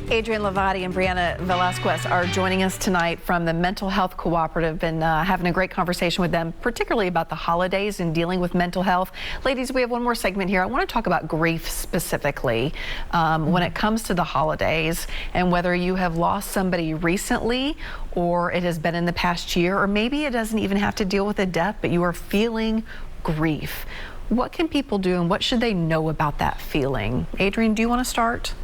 Adrienne Hlavati and Brianna Velazquez are joining us tonight from the Mental Health Cooperative, and having a great conversation with them, particularly about the holidays and dealing with mental health. Ladies, we have one more segment here. I want to talk about grief specifically when it comes to the holidays, and whether you have lost somebody recently or it has been in the past year, or maybe it doesn't even have to deal with a death, but you are feeling grief. What can people do, and what should they know about that feeling? Adrienne, do you want to start?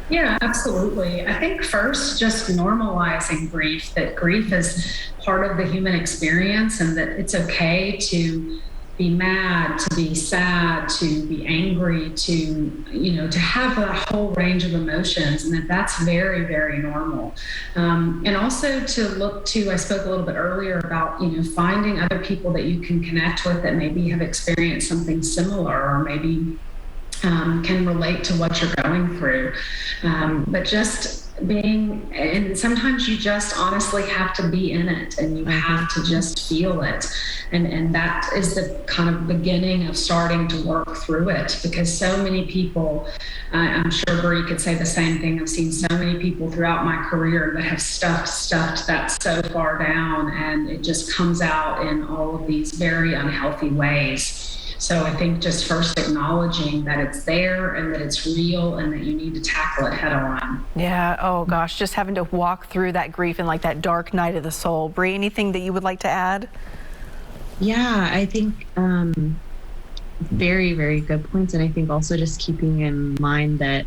Yeah, absolutely. I think first, just normalizing grief, that grief is part of the human experience, and that it's okay to be mad, to be sad, to be angry, to have a whole range of emotions, and that's very, very normal. And also to look to, I spoke a little bit earlier about, finding other people that you can connect with that maybe have experienced something similar, or maybe can relate to what you're going through. But just being, and sometimes you just honestly have to be in it, and you have to just feel it. And that is the kind of beginning of starting to work through it, because so many people, I'm sure Brie could say the same thing. I've seen so many people throughout my career that have stuffed that so far down, and it just comes out in all of these very unhealthy ways. So I think just first acknowledging that it's there and that it's real and that you need to tackle it head on. Yeah, oh gosh, just having to walk through that grief and like that dark night of the soul. Brie, anything that you would like to add? Yeah, I think very, very good points. And I think also just keeping in mind that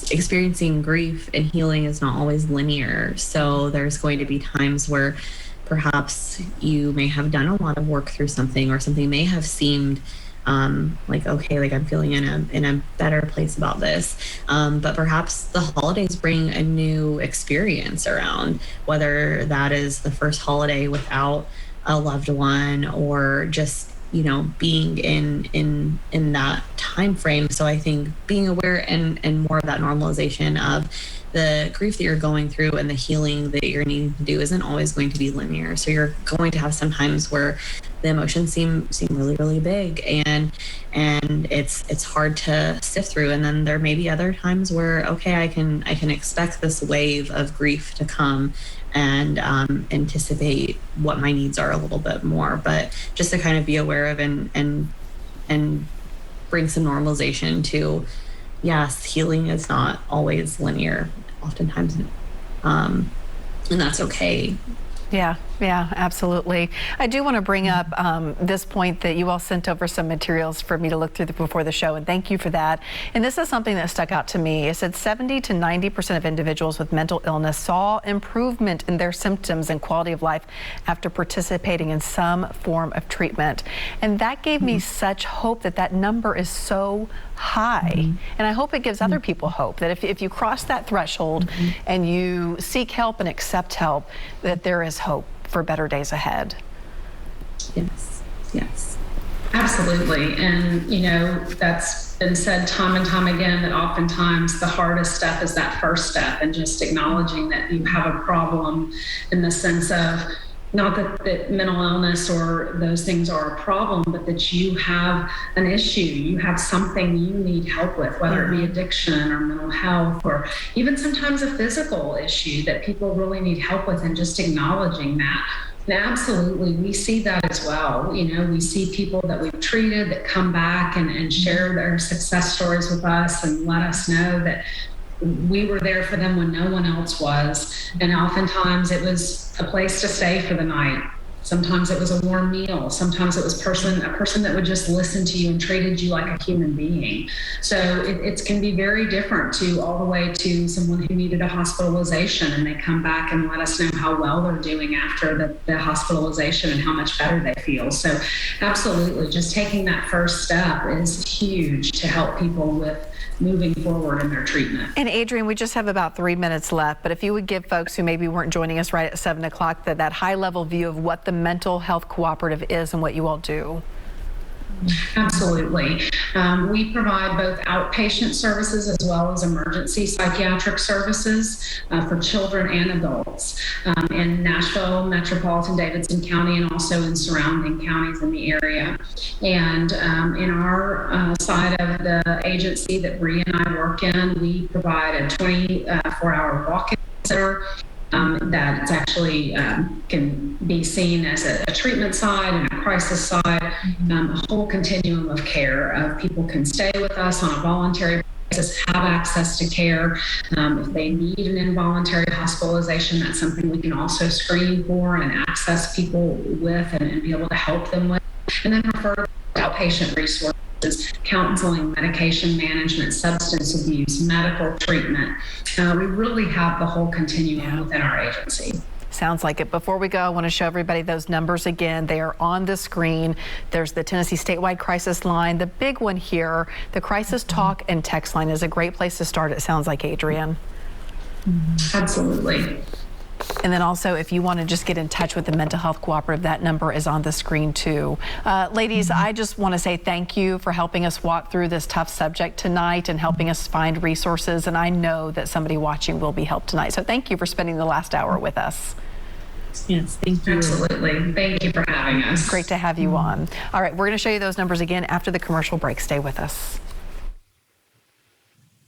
experiencing grief and healing is not always linear. So there's going to be times where perhaps you may have done a lot of work through something, or something may have seemed like, okay, like I'm feeling in a better place about this. But perhaps the holidays bring a new experience around, whether that is the first holiday without a loved one, or just, being in that time frame. So I think being aware and more of that normalization of the grief that you're going through and the healing that you're needing to do isn't always going to be linear. So you're going to have some times where the emotions seem really, really big, and it's hard to sift through. And then there may be other times where, okay, I can expect this wave of grief to come, and anticipate what my needs are a little bit more. But just to kind of be aware of and bring some normalization to, yes, healing is not always linear, oftentimes, and that's okay. Yeah, absolutely. I do want to bring up this point that you all sent over some materials for me to look through before the show, and thank you for that. And this is something that stuck out to me. It said 70 to 90% of individuals with mental illness saw improvement in their symptoms and quality of life after participating in some form of treatment. And that gave me such hope that number is so high. And I hope it gives other people hope that if you cross that threshold and you seek help and accept help, that there is hope for better days ahead. Yes, absolutely. And that's been said time and time again, that oftentimes the hardest step is that first step, and just acknowledging that you have a problem, in the sense of not that mental illness or those things are a problem, but that you have an issue, you have something you need help with, whether it be addiction or mental health, or even sometimes a physical issue that people really need help with, and just acknowledging that. And absolutely, we see that as well. We see people that we've treated that come back and share their success stories with us, and let us know that we were there for them when no one else was. And oftentimes it was a place to stay for the night. Sometimes it was a warm meal. Sometimes it was a person that would just listen to you and treated you like a human being. So it can be very different, to all the way to someone who needed a hospitalization, and they come back and let us know how well they're doing after the hospitalization and how much better they feel. So absolutely, just taking that first step is huge to help people with moving forward in their treatment. And Adrienne, we just have about 3 minutes left, but if you would give folks who maybe weren't joining us right at 7 o'clock that high level view of what the Mental Health Cooperative is and what you all do. Absolutely. We provide both outpatient services as well as emergency psychiatric services for children and adults in Nashville, metropolitan Davidson County, and also in surrounding counties in the area. And in our side of the agency that Bree and I work in, we provide a 24-hour walk-in center that actually can be seen as a treatment side and a crisis side, a whole continuum of care. People can stay with us on a voluntary basis, have access to care. If they need an involuntary hospitalization, that's something we can also screen for and access people with and be able to help them with. And then refer to outpatient resources. Counseling, medication management, substance abuse, medical treatment. We really have the whole continuum within our agency. Sounds like it. Before we go, I want to show everybody those numbers again. They are on the screen. There's the Tennessee statewide crisis line. The big one here, the crisis talk and text line, is a great place to start, it sounds like, Adrienne. Absolutely. And then also, if you want to just get in touch with the Mental Health Cooperative, that number is on the screen too. Ladies, I just want to say thank you for helping us walk through this tough subject tonight and helping us find resources. And I know that somebody watching will be helped tonight. So thank you for spending the last hour with us. Yes, thank you. Absolutely. Thank you for having us. Great to have you on. All right, we're going to show you those numbers again after the commercial break. Stay with us.